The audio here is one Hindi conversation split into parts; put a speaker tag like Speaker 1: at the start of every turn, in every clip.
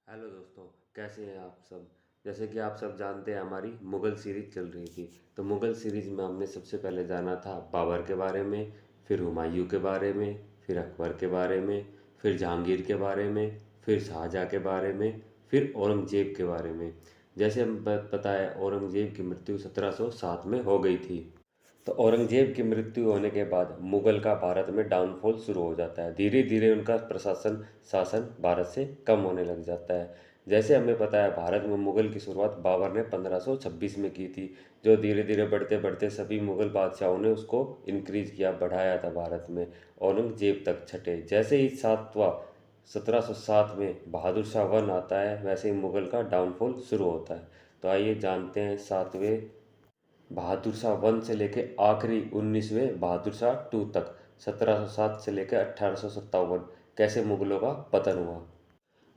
Speaker 1: हेलो दोस्तों, कैसे हैं आप सब। जैसे कि आप सब जानते हैं, हमारी मुग़ल सीरीज़ चल रही थी। तो मुग़ल सीरीज़ में हमने सबसे पहले जाना था बाबर के बारे में, फिर हुमायूं के बारे में, फिर अकबर के बारे में, फिर जहांगीर के बारे में, फिर शाहजहाँ के बारे में, फिर औरंगज़ेब के बारे में। जैसे हम पता है, औरंगज़ेब की मृत्यु 1707 में हो गई थी। तो औरंगज़ेब की मृत्यु होने के बाद मुग़ल का भारत में डाउनफॉल शुरू हो जाता है। धीरे धीरे उनका शासन भारत से कम होने लग जाता है। जैसे हमें पता है, भारत में मुग़ल की शुरुआत बाबर ने 1526 में की थी, जो धीरे धीरे बढ़ते बढ़ते सभी मुग़ल बादशाहों ने उसको इंक्रीज किया, बढ़ाया था भारत में, औरंगज़ेब तक छठे। जैसे ही सातवां 1707 में बहादुर शाह वन आता है, वैसे ही मुग़ल का डाउनफॉल शुरू होता है। तो आइए जानते हैं सातवें बहादुर शाह वन से लेके आखिरी 19वें बहादुर शाह टू तक, 1707 से लेकर 1857 कैसे मुगलों का पतन हुआ।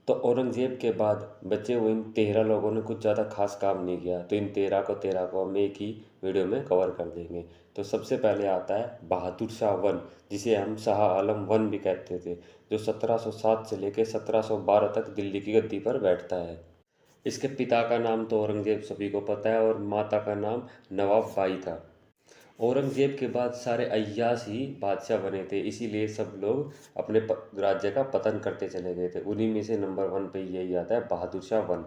Speaker 1: तो औरंगज़ेब के बाद बचे हुए इन 13 लोगों ने कुछ ज़्यादा खास काम नहीं किया, तो इन 13 को हम एक ही वीडियो में कवर कर देंगे। तो सबसे पहले आता है बहादुर शाह वन, जिसे हम शाह आलम वन भी कहते थे, जो 1707 से लेकर 1712 तक दिल्ली की गद्दी पर बैठता है। इसके पिता का नाम तो औरंगज़ेब सभी को पता है, और माता का नाम नवाब बाई था। औरंगज़ेब के बाद सारे अय्याश ही बादशाह बने थे, इसीलिए सब लोग अपने राज्य का पतन करते चले गए थे। उन्हीं में से नंबर वन पे यही आता है, बहादुर शाह वन।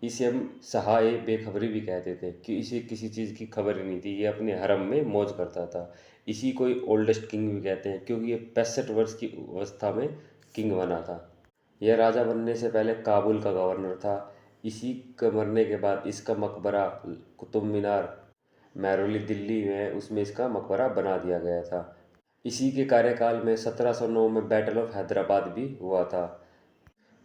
Speaker 1: इसे हम सहा ए बेखबरी भी कहते थे, कि इसे किसी चीज़ की खबर ही नहीं थी, ये अपने हरम में मौज करता था। इसी को ओल्डेस्ट किंग भी कहते हैं, क्योंकि ये 65 वर्ष की अवस्था में किंग बना था। यह राजा बनने से पहले काबुल का गवर्नर था। इसी के मरने के बाद इसका मकबरा कुतुब मीनार, महरौली दिल्ली में, उसमें इसका मकबरा बना दिया गया था। इसी के कार्यकाल में 1709 में बैटल ऑफ हैदराबाद भी हुआ था।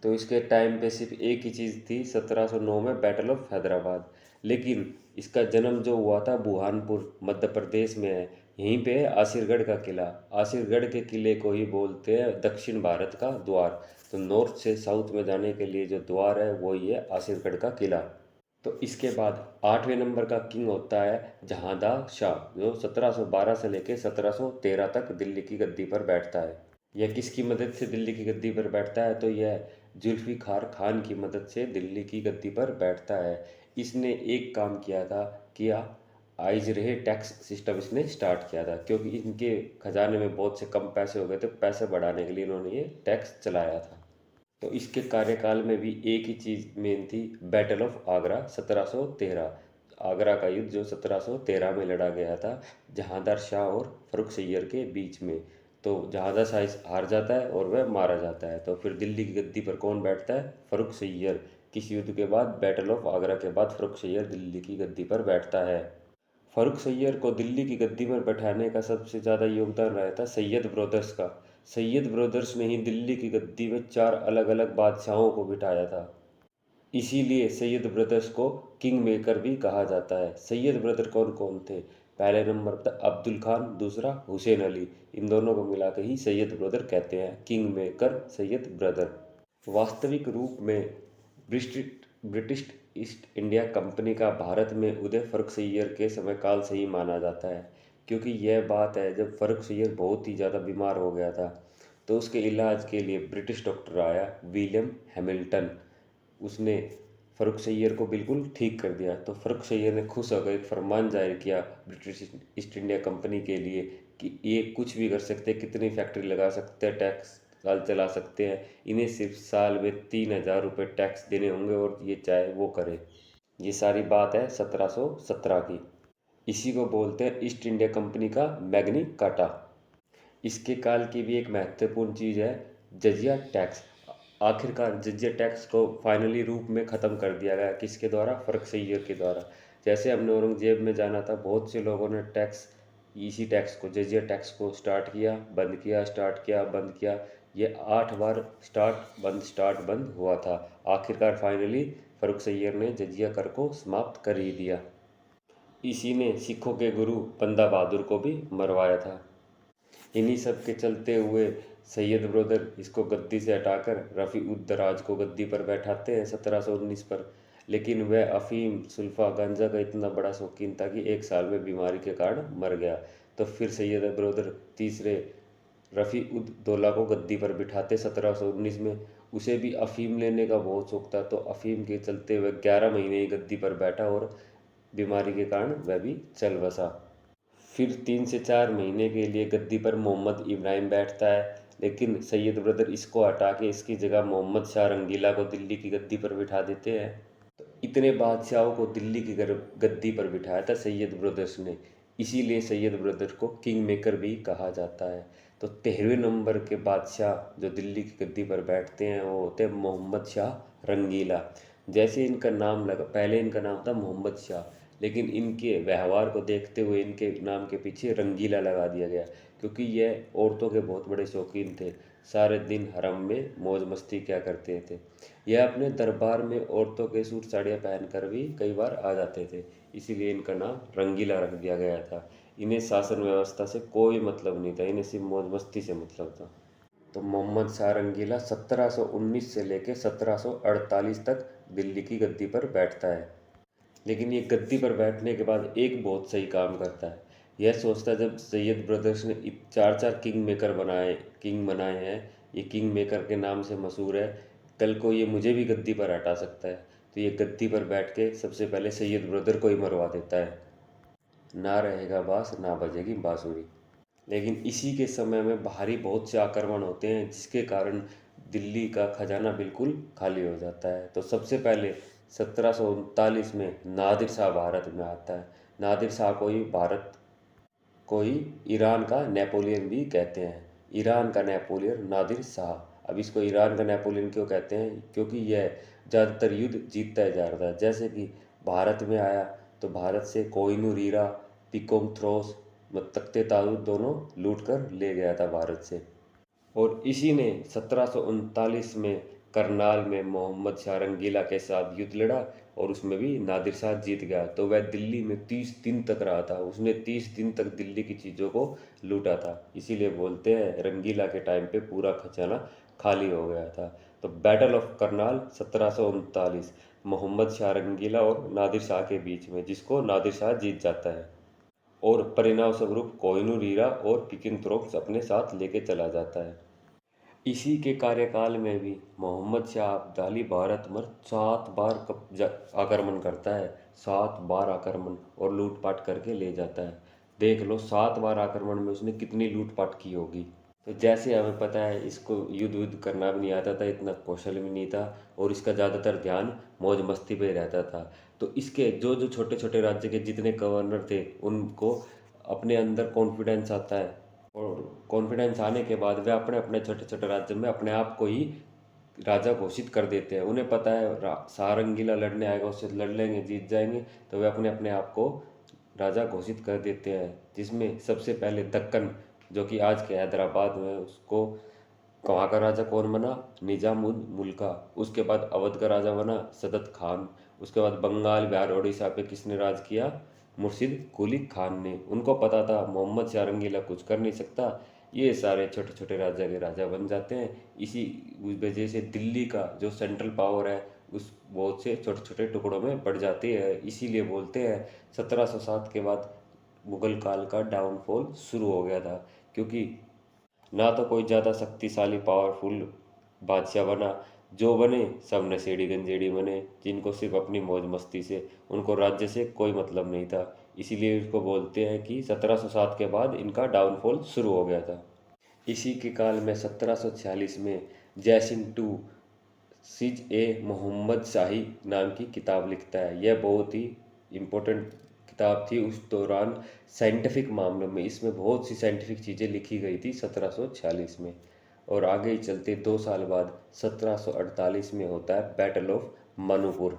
Speaker 1: तो इसके टाइम पे सिर्फ एक ही चीज़ थी, 1709 में बैटल ऑफ हैदराबाद। लेकिन इसका जन्म जो हुआ था बुरहानपुर मध्य प्रदेश में है। यहीं पे है आसिरगढ़ का किला। आसिरगढ़ के किले को ही बोलते हैं दक्षिण भारत का द्वार। तो नॉर्थ से साउथ में जाने के लिए जो द्वार है वो ही है आसिरगढ़ का किला। तो इसके बाद 8वें नंबर का किंग होता है जहांदार शाह, जो 1712 से लेकर 1713 तक दिल्ली की गद्दी पर बैठता है। यह किसकी मदद से दिल्ली की गद्दी पर बैठता है, तो यह जुल्फ़िकार खान की मदद से दिल्ली की गद्दी पर बैठता है। इसने एक काम किया, आइज रहे टैक्स सिस्टम इसने स्टार्ट किया था, क्योंकि इनके खजाने में बहुत से कम पैसे हो गए थे। पैसे बढ़ाने के लिए इन्होंने ये टैक्स चलाया था। तो इसके कार्यकाल में भी एक ही चीज़ मेन थी, बैटल ऑफ आगरा 1713। आगरा का युद्ध जो 1713 में लड़ा गया था, जहांदार शाह और फर्रुख सैय्यर के बीच में। तो जहांदार शाह हार जाता है और वह मारा जाता है। तो फिर दिल्ली की गद्दी पर कौन बैठता है, फर्रुख सैय्यर। किस युद्ध के बाद, बैटल ऑफ आगरा के बाद फर्रुख सैय्यर दिल्ली की गद्दी पर बैठता है। फर्रुख सैय्यर को दिल्ली की गद्दी पर बैठाने का सबसे ज़्यादा योगदान रहा था सैयद ब्रदर्स का। सैयद ब्रदर्स ने ही दिल्ली की गद्दी में 4 अलग अलग बादशाहों को बिठाया था। इसीलिए सैयद ब्रदर्स को किंग मेकर भी कहा जाता है। सैयद ब्रदर कौन कौन थे, पहले नंबर पर अब्दुल खान, दूसरा हुसैन अली। इन दोनों को मिला के ही सैयद ब्रदर कहते हैं, किंग मेकर सैयद ब्रदर। वास्तविक रूप में British British east India company का भारत में उदय फर्रुख सैय्यर के समय काल से ही माना जाता है। क्योंकि यह बात है, जब फर्रुख सैय्यर बहुत ही ज़्यादा बीमार हो गया था, तो उसके इलाज के लिए ब्रिटिश डॉक्टर आया, विलियम हैमिल्टन। उसने फर्रुख सैय्यर को बिल्कुल ठीक कर दिया। तो फर्रुख सैय्यर ने खुश होकर एक फरमान जारी किया ब्रिटिश ईस्ट इंडिया कंपनी के लिए, कि ये कुछ भी कर सकते हैं, कितनी फैक्ट्री लगा सकते हैं, टैक्स साल चला सकते हैं, इन्हें सिर्फ साल में 3000 रुपये टैक्स देने होंगे, और ये चाहे वो करे। ये सारी बात है 1717 की। इसी को बोलते हैं ईस्ट इंडिया कंपनी का मैग्नी काटा। इसके काल की भी एक महत्वपूर्ण चीज़ है, जजिया टैक्स। आखिरकार जजिया टैक्स को फाइनली रूप में ख़त्म कर दिया गया, किसके द्वारा, फर्रुख सैय्यर के द्वारा। जैसे हमने औरंगजेब में जाना था, बहुत से लोगों ने इसी टैक्स को, जजिया टैक्स को स्टार्ट किया, बंद किया, स्टार्ट किया, बंद किया। ये 8 बार स्टार्ट बंद हुआ था। आखिरकार फाइनली फर्रुख सैय्यर ने जजिया कर को समाप्त कर ही दिया। इसी ने सिखों के गुरु बंदा बहादुर को भी मरवाया था। इन्हीं सब के चलते हुए सैयद ब्रदर इसको गद्दी से हटाकर रफ़ी उद दराज को गद्दी पर बैठाते हैं 1719 पर। लेकिन वह अफ़ीम, सुल्फ़ा, गांजा का इतना बड़ा शौकीन था कि एक साल में बीमारी के कारण मर गया। तो फिर सैयद ब्रदर तीसरे रफ़ी उद दौला को गद्दी पर बिठाते 1719 में। उसे भी अफ़ीम लेने का बहुत शौक था, तो अफ़ीम के चलते वह 11 महीने ही गद्दी पर बैठा और बीमारी के कारण वह भी चल बसा। फिर 3 से 4 महीने के लिए गद्दी पर मोहम्मद इब्राहिम बैठता है, लेकिन सैयद ब्रदर इसको हटा के इसकी जगह मोहम्मद शाह रंगीला को दिल्ली की गद्दी पर बिठा देते हैं। तो इतने बादशाहों को दिल्ली की गद्दी पर बिठाया था सैयद ब्रदर्स ने, इसीलिए सैयद ब्रदर को किंग मेकर भी कहा जाता है। तो 13वें नंबर के बादशाह जो दिल्ली की गद्दी पर बैठते हैं वो होते हैं मोहम्मद शाह रंगीला। जैसे इनका नाम लगा, पहले इनका नाम था मोहम्मद शाह, लेकिन इनके व्यवहार को देखते हुए इनके नाम के पीछे रंगीला लगा दिया गया, क्योंकि यह औरतों के बहुत बड़े शौकीन थे। सारे दिन हरम में मौज मस्ती क्या करते थे। यह अपने दरबार में औरतों के सूट साड़ियाँ पहनकर भी कई बार आ जाते थे, इसीलिए इनका नाम रंगीला रख दिया गया था। इन्हें शासन व्यवस्था से कोई मतलब नहीं था, इन्हें सिर्फ मौज मस्ती से मतलब था। तो मोहम्मद शाह रंगीला 1719 से लेकर 1748 तक दिल्ली की गद्दी पर बैठता है। लेकिन ये गद्दी पर बैठने के बाद एक बहुत सही काम करता है। यह सोचता है, जब सैयद ब्रदर्स ने चार चार किंग बनाए हैं, ये किंग मेकर के नाम से मशहूर है, कल को ये मुझे भी गद्दी पर हटा सकता है। तो ये गद्दी पर बैठ के सबसे पहले सैयद ब्रदर को ही मरवा देता है। ना रहेगा बास, ना बजेगी बांसुरी। लेकिन इसी के समय में बाहरी बहुत से आक्रमण होते हैं, जिसके कारण दिल्ली का खजाना बिल्कुल खाली हो जाता है। तो सबसे पहले 1739 में नादिर शाह भारत में आता है। नादिर शाह को ही ईरान का नेपोलियन भी कहते हैं। ईरान का नेपोलियन नादिर शाह। अब इसको ईरान का नेपोलियन क्यों कहते हैं, क्योंकि यह ज़्यादातर युद्ध जीतता जा रहा था। जैसे कि भारत में आया तो भारत से कोहिनूर हीरा, पिकोंग थ्रोस, तख्ते ताऊद दोनों लूट कर ले गया था भारत से। और इसी ने 1739 में करनाल में मोहम्मद शाह रंगीला के साथ युद्ध लड़ा, और उसमें भी नादिर शाह जीत गया। तो वह दिल्ली में 30 दिन तक रहा था, उसने 30 दिन तक दिल्ली की चीज़ों को लूटा था। इसीलिए बोलते हैं रंगीला के टाइम पे पूरा खजाना खाली हो गया था। तो बैटल ऑफ करनाल 1739, मोहम्मद शाह रंगीला और नादिर शाह के बीच में, जिसको नादिर शाह जीत जाता है, और परिणाम स्वरूप कोहिनूर हीरा और पिकिंग थ्रोक्स अपने साथ लेके चला जाता है। इसी के कार्यकाल में भी मोहम्मद शाह अब्दाली भारत पर 7 बार कब्जा आक्रमण करता है। 7 बार आक्रमण और लूटपाट करके ले जाता है। देख लो 7 बार आक्रमण में उसने कितनी लूटपाट की होगी। तो जैसे हमें पता है इसको युद्ध करना भी नहीं आता था, इतना कौशल भी नहीं था, और इसका ज़्यादातर ध्यान मौज मस्ती पे रहता था। तो इसके जो जो छोटे छोटे राज्य के जितने गवर्नर थे उनको अपने अंदर कॉन्फिडेंस आता है, और कॉन्फिडेंस आने के बाद वे अपने अपने छोटे छोटे राज्य में अपने आप को ही राजा घोषित कर देते हैं। उन्हें पता है शाह रंगीला लड़ने आएगा, उससे लड़ लेंगे, जीत जाएंगे, तो वे अपने अपने आप को राजा घोषित कर देते हैं। जिसमें सबसे पहले दक्कन, जो कि आज के हैदराबाद में, उसको वहाँ का राजा कौन बना, निजाम उद मुल्का। उसके बाद अवध का राजा बना सदत खान। उसके बाद बंगाल, बिहार, उड़ीसा पे किसने राज किया, मुर्शिद कुली खान ने। उनको पता था मोहम्मद शाह रंगीला कुछ कर नहीं सकता, ये सारे छोटे छोटे राजा के राजा बन जाते हैं। इसी वजह से दिल्ली का जो सेंट्रल पावर है उस बहुत से छोटे छोटे टुकड़ों में बढ़ जाती है। इसीलिए बोलते हैं 1707 के बाद मुगल काल का डाउनफॉल शुरू हो गया था, क्योंकि ना तो कोई ज़्यादा शक्तिशाली पावरफुल बादशाह बना, जो बने सब नशेड़ी गंजेड़ी बने, जिनको सिर्फ अपनी मौज मस्ती से, उनको राज्य से कोई मतलब नहीं था। इसीलिए इसको बोलते हैं कि 1707 के बाद इनका डाउनफॉल शुरू हो गया था। इसी के काल में 1746 में जयसिंह टू सिज ए मोहम्मद शाही नाम की किताब लिखता है। यह बहुत ही इम्पोर्टेंट किताब थी उस दौरान साइंटिफिक मामलों में। इसमें बहुत सी साइंटिफिक चीज़ें लिखी गई थी 1746 में। और आगे ही चलते 2 साल बाद 1748 में होता है battle of Manupur.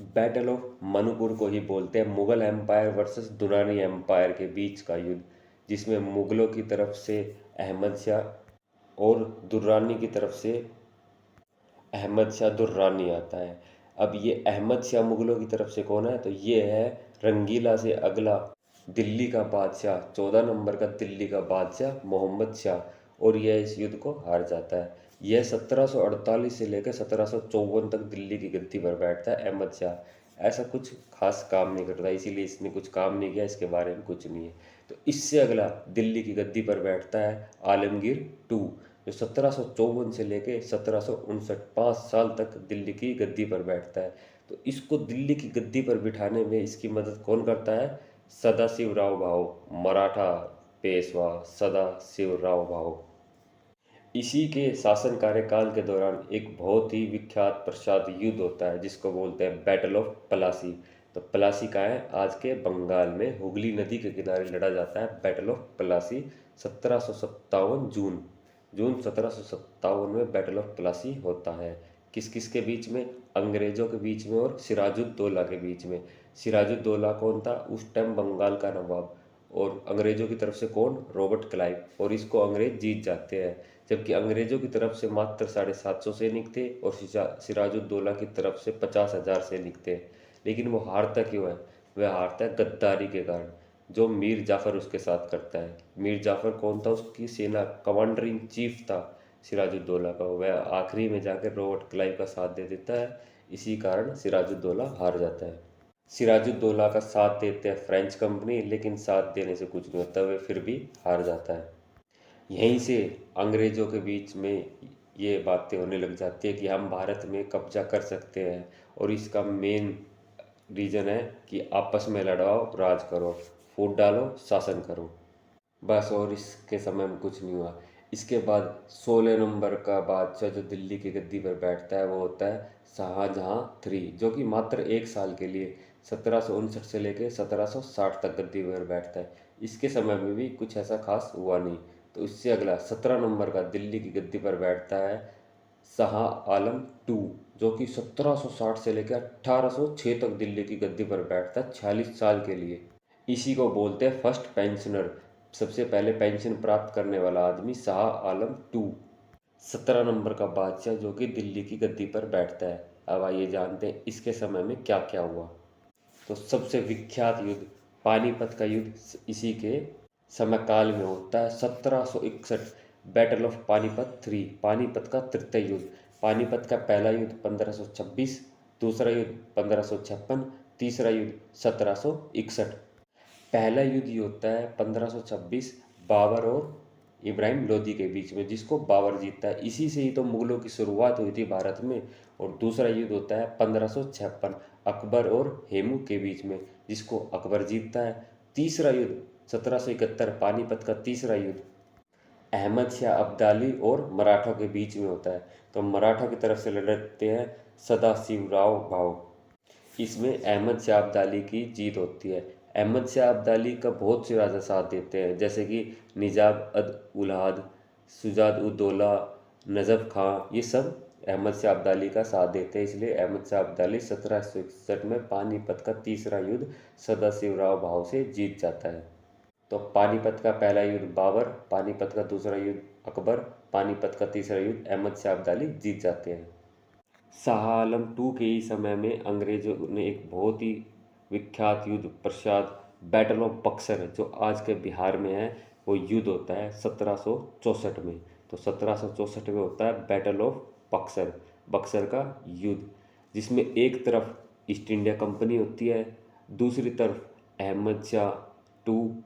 Speaker 1: Battle of Manupur को ही बोलते हैं Mughal empire versus Durrani empire के बीच का युद्ध, जिसमें मुगलों की तरफ से अहमद शाह और दुर्रानी की तरफ से अहमद शाह दुर्रानी आता है। अब ये अहमद शाह मुगलों की तरफ से कौन है, तो ये है रंगीला से अगला दिल्ली का बादशाह, 14 नंबर का दिल्ली का बादशाह मोहम्मद शाह, और यह इस युद्ध को हार जाता है। यह 1748 से लेकर 1754 तक दिल्ली की गद्दी पर बैठता है अहमद शाह। ऐसा कुछ खास काम नहीं करता, इसीलिए इसने कुछ काम नहीं किया, इसके बारे में कुछ नहीं है। तो इससे अगला दिल्ली की गद्दी पर बैठता है आलमगीर टू, जो 1754 से लेके 1759 5 साल तक दिल्ली की गद्दी पर बैठता है। तो इसको दिल्ली की गद्दी पर बिठाने में इसकी मदद कौन करता है? सदाशिवराव भाऊ, मराठा पेशवा सदाशिवराव भाऊ। इसी के शासन कार्यकाल के दौरान एक बहुत ही विख्यात प्रसिद्ध युद्ध होता है जिसको बोलते हैं बैटल ऑफ प्लासी। तो प्लासी का है आज के बंगाल में, हुगली नदी के किनारे लड़ा जाता है बैटल ऑफ प्लासी। 1757 जून जून 1757 में बैटल ऑफ प्लासी होता है। किस किस के बीच में? अंग्रेजों के बीच में और सिराजुद्दौला के बीच में। सिराजुद्दौला कौन था? उस टाइम बंगाल का नवाब। और अंग्रेजों की तरफ से कौन? Robert Clive. और इसको अंग्रेज जीत जाते हैं, जबकि अंग्रेजों की तरफ से मात्र 750 सैनिक थे और सिराजुद्दौला की तरफ से 50,000 सैनिक थे। लेकिन वो हारता क्यों है? वह हारता है गद्दारी के कारण, जो मीर जाफर उसके साथ करता है। मीर जाफर कौन था? उसकी सेना कमांडर इन चीफ था सिराजुद्दौला का। वह आखिरी में जाकर रॉबर्ट क्लाइव का साथ दे देता है, इसी कारण सिराजुद्दौला हार जाता है। सिराजुद्दौला का साथ देते हैं फ्रेंच कंपनी, लेकिन साथ देने से कुछ नहीं होता, वह फिर भी हार जाता है। यहीं से अंग्रेज़ों के बीच में ये बातें होने लग जाती है कि हम भारत में कब्जा कर सकते हैं, और इसका मेन रीज़न है कि आपस में लड़ाओ, राज करो, फूट डालो, शासन करो, बस। और इसके समय में कुछ नहीं हुआ। इसके बाद 16 नंबर का बादशाह जो दिल्ली की गद्दी पर बैठता है वो होता है शाहजहाँ थ्री, जो कि मात्र 1 साल के लिए 1759 से लेकर 1760 तक गद्दी पर बैठता है। इसके समय में भी कुछ ऐसा खास हुआ नहीं। तो इससे अगला 17 नंबर का दिल्ली की गद्दी पर बैठता है शाह आलम टू, जो कि 1760 से लेकर 1806 तक दिल्ली की गद्दी पर बैठता है 46 साल के लिए। इसी को बोलते हैं फर्स्ट पेंशनर, सबसे पहले पेंशन प्राप्त करने वाला आदमी शाह आलम टू। 17 नंबर का बादशाह जो कि दिल्ली की गद्दी पर बैठता है। अब आइए जानते हैं इसके समय में क्या क्या हुआ। तो सबसे विख्यात युद्ध पानीपत का युद्ध इसी के समय काल में होता है। 1761 battle of Panipat three, Panipat का तृतीय युद्ध। पानीपत का पहला युद्ध 1526, दूसरा युद्ध 1556, तीसरा युद्ध 1761। पहला युद्ध ये होता है 1526 बाबर और इब्राहिम लोदी के बीच में, जिसको बाबर जीतता है। इसी से ही तो मुगलों की शुरुआत हुई थी भारत में। और दूसरा युद्ध होता है 1556 अकबर और हेमू के बीच में, जिसको अकबर जीतता है। तीसरा युद्ध 1771 पानीपत का तीसरा युद्ध अहमद शाह अब्दाली और मराठों के बीच में होता है। तो मराठों की तरफ से लड़ते हैं सदाशिवराव भाऊ। इसमें अहमद शाह अब्दाली की जीत होती है। अहमद शाह अब्दाली का बहुत से राजा साथ देते हैं, जैसे कि निजाम अद उलाद, शुजात उद दौला, नजफ खां, ये सब अहमद शाह अब्दाली का साथ देते हैं। इसलिए अहमद शाह अब्दाली 1761 में पानीपत का तीसरा युद्ध सदाशिवराव भाऊ से जीत जाता है। तो पानीपत का पहला युद्ध बाबर, पानीपत का दूसरा युद्ध अकबर, पानीपत का तीसरा युद्ध अहमद शाह अब्दाली जीत जाते हैं। शाह आलम टू के ही समय में अंग्रेजों ने एक बहुत ही विख्यात युद्ध प्रख्यात बैटल ऑफ बक्सर, जो आज के बिहार में है, वो युद्ध होता है 1764 में। तो 1764 में होता है बैटल ऑफ बक्सर, बक्सर का युद्ध, जिसमें एक तरफ ईस्ट इंडिया कंपनी होती है, दूसरी तरफ अहमद शाह टू,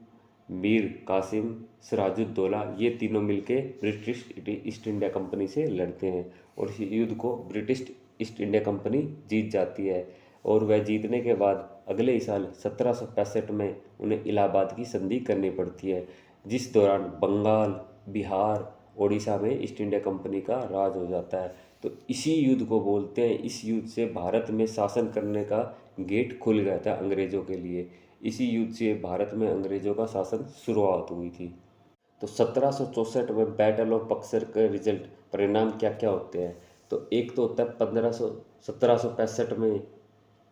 Speaker 1: मीर कासिम, सिराजुद्दौला, ये तीनों मिलके ब्रिटिश ईस्ट इंडिया कंपनी से लड़ते हैं। और इस युद्ध को ब्रिटिश ईस्ट इंडिया कंपनी जीत जाती है। और वह जीतने के बाद अगले ही साल 1765 में उन्हें इलाहाबाद की संधि करनी पड़ती है, जिस दौरान बंगाल, बिहार, उड़ीसा में ईस्ट इंडिया कंपनी का राज हो जाता है। तो इसी युद्ध को बोलते हैं, इस युद्ध से भारत में शासन करने का गेट खुल गया था अंग्रेज़ों के लिए। इसी युद्ध से भारत में अंग्रेज़ों का शासन शुरुआत हुई थी। तो 1764 में बैटल ऑफ बक्सर के रिजल्ट परिणाम क्या क्या होते हैं? तो एक तो होता है 1765 में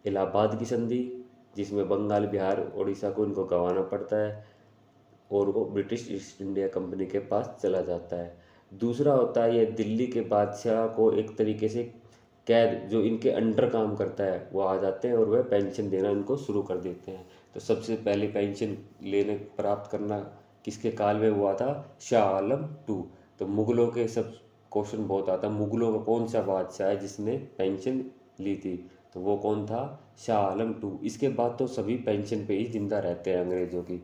Speaker 1: इलाहाबाद की संधि, जिसमें बंगाल, बिहार, उड़ीसा को इनको गंवाना पड़ता है और वो ब्रिटिश ईस्ट इंडिया कंपनी के पास चला जाता है। दूसरा होता है ये दिल्ली के बादशाह को एक तरीके से कैद, जो इनके अंडर काम करता है, वो आ जाते हैं और वह पेंशन देना इनको शुरू कर देते हैं। तो सबसे पहले पेंशन लेने प्राप्त करना किसके काल में हुआ था? शाह आलम टू। तो मुगलों के सब क्वेश्चन बहुत आता है, मुगलों का कौन सा बादशाह है जिसने पेंशन ली थी? तो वो कौन था? शाह आलम टू। इसके बाद तो सभी पेंशन पे ही जिंदा रहते हैं अंग्रेज़ों की।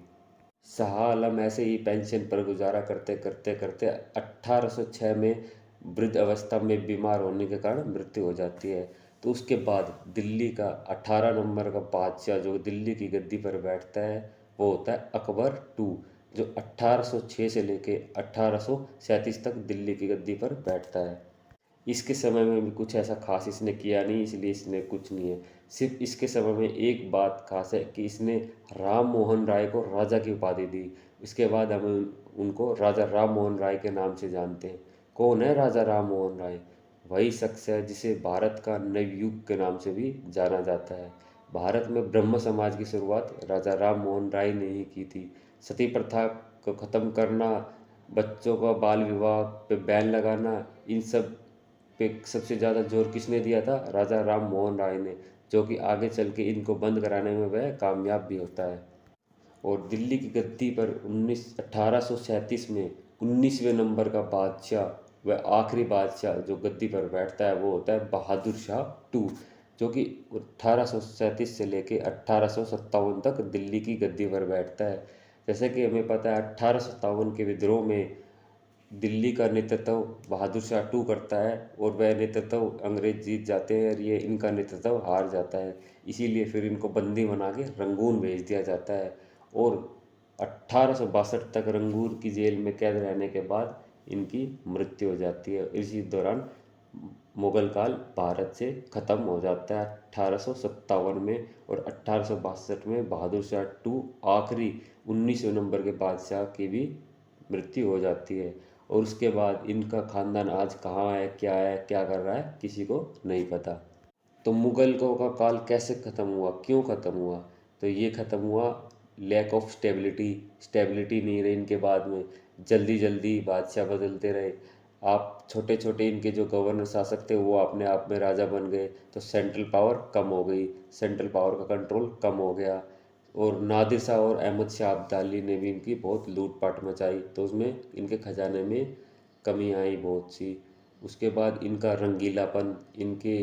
Speaker 1: शाह आलम ऐसे ही पेंशन पर गुजारा करते करते करते 1806 में वृद्ध अवस्था में बीमार होने के कारण मृत्यु हो जाती है। तो उसके बाद दिल्ली का 18 नंबर का बादशाह जो दिल्ली की गद्दी पर बैठता है वो होता है अकबर टू, जो 1806 से लेके 1837 तक दिल्ली की गद्दी पर बैठता है। इसके समय में भी कुछ ऐसा खास इसने किया नहीं, इसलिए इसने कुछ नहीं है। सिर्फ इसके समय में एक बात खास है कि इसने राम मोहन राय को राजा की उपाधि दी। इसके बाद हम उनको राजा राम मोहन राय के नाम से जानते हैं। कौन है राजा राम मोहन राय? वही शख्स है जिसे भारत का नवयुग के नाम से भी जाना जाता है। भारत में ब्रह्म समाज की शुरुआत राजा राम मोहन राय ने ही की थी। सती प्रथा को ख़त्म करना, बच्चों का बाल विवाह पे बैन लगाना, इन सब पे सबसे ज़्यादा जोर किसने दिया था? राजा राम मोहन राय ने, जो कि आगे चल के इनको बंद कराने में वह कामयाब भी होता है। और दिल्ली की गद्दी पर 1837 में 19वें नंबर का बादशाह, वह आखिरी बादशाह जो गद्दी पर बैठता है वो होता है बहादुर शाह टू, जो कि 1837 से लेके 1857 तक दिल्ली की गद्दी पर बैठता है। जैसे कि हमें पता है 1857 के विद्रोह में दिल्ली का नेतृत्व बहादुर शाह टू करता है और वह नेतृत्व अंग्रेज जीत जाते हैं और ये इनका नेतृत्व हार जाता है। इसीलिए फिर इनको बंदी बना के रंगून भेज दिया जाता है और 1862 तक रंगून की जेल में कैद रहने के बाद इनकी मृत्यु हो जाती है। इसी दौरान मुगल काल भारत से ख़त्म हो जाता है 1857 में। और 1862 में बहादुर शाह टू आखिरी 19वें नंबर के बादशाह की भी मृत्यु हो जाती है। और उसके बाद इनका खानदान आज कहाँ है, क्या कर रहा है, किसी को नहीं पता। तो मुगलों का काल कैसे ख़त्म हुआ, क्यों ख़त्म हुआ? तो ये ख़त्म हुआ लैक ऑफ स्टेबिलिटी, स्टेबिलिटी नहीं रही इनके बाद में, जल्दी जल्दी बादशाह बदलते रहे। आप छोटे छोटे इनके जो गवर्नर शासक थे वो अपने आप में राजा बन गए, तो सेंट्रल पावर कम हो गई, सेंट्रल पावर का कंट्रोल कम हो गया। और नादिर शाह और अहमद शाह अब्दाली ने भी इनकी बहुत लूटपाट मचाई, तो उसमें इनके खजाने में कमी आई बहुत सी। उसके बाद इनका रंगीलापन, इनके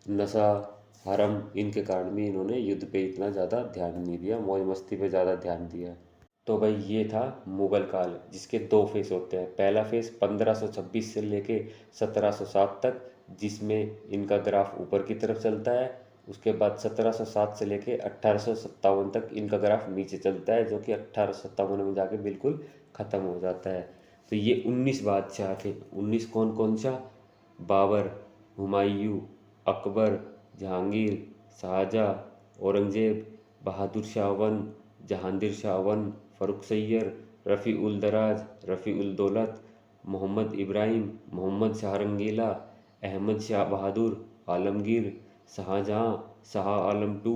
Speaker 1: नशा, हरम, इनके कारण भी इन्होंने युद्ध पे इतना ज़्यादा ध्यान नहीं दिया, मौज मस्ती पे ज़्यादा ध्यान दिया। तो भाई ये था मुगल काल, जिसके दो फेस होते हैं। पहला फेस 1526 से लेके 1707 तक, जिसमें इनका ग्राफ ऊपर की तरफ चलता है। उसके बाद 1707 से लेके 1857 तक इनका ग्राफ नीचे चलता है, जो कि 1857 में जाके बिल्कुल ख़त्म हो जाता है। तो ये 19 बादशाह थे। 19 कौन कौन सा? Babur, Humayun, Akbar, Jahangir, Shahjahan, Aurangzeb, Bahadur Shah one, Jahangir Shah one, Farrukh Siyar, Rafi ul Darajat, Rafi ul Daulat, Mohammad Ibrahim, Mohammad Shah Rangeela, Ahmad Shah Bahadur, Alamgir, Shahjahan, Shah Alam two,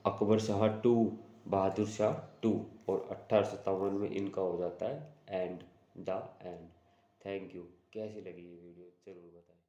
Speaker 1: Akbar Shah two, Bahadur Shah two. और 1857 में इनका हो जाता है end, the end. Thank you. कैसी लगी ये वीडियो ज़रूर बताएं।